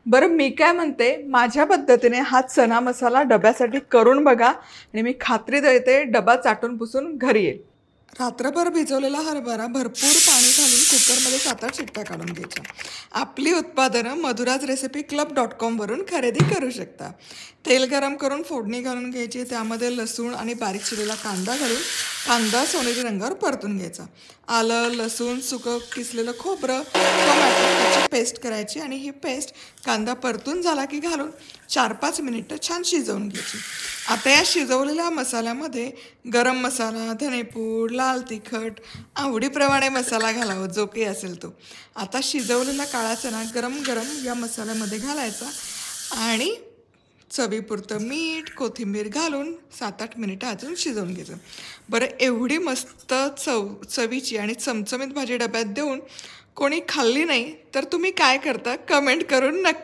बरं मी काय म्हणते, माझ्या पद्धतीने हा चना मसाला डब्यासाठी करून बघा आणि मी खात्री देते डबा चाटून पुसून घरी येईल. रात्रभर भिजवलेला हरभरा भरपूर पाणी घालून कुकरमध्ये 7-8 शिट्ट्या काढून घ्यायच्या. आपली उत्पादनं मधुराज रेसिपी क्लब.com वरून खरेदी करू शकता. तेल गरम करून फोडणी घालून घ्यायची. त्यामध्ये लसूण आणि बारीक चिरलेला कांदा घालून कांदा सोनेरी रंगावर परतून घ्यायचा. आलं, लसूण, सुकं किसलेलं खोबरं, टोमॅटो याची पेस्ट करायची आणि ही पेस्ट कांदा परतून झाला की घालून 4-5 मिनिटं छान शिजवून घ्यायची. आता या शिजवलेल्या मसाल्यामध्ये गरम मसाला, धनेपूड, लाल तिखट, आवडीप्रमाणे मसाला घालावा जो काही असेल तो. आता शिजवलेला काळा चणा गरम गरम या मसाल्यामध्ये घालायचा आणि चवीपुरतं मीठ, कोथिंबीर घालून 7-8 मिनिटं अजून शिजवून घ्यायचं. बरं एवढी मस्त चवीची आणि चमचमीत भाजी डब्यात देऊन कोणी खाल्ली नाही तर तुम्ही काय करता कमेंट करून नक्की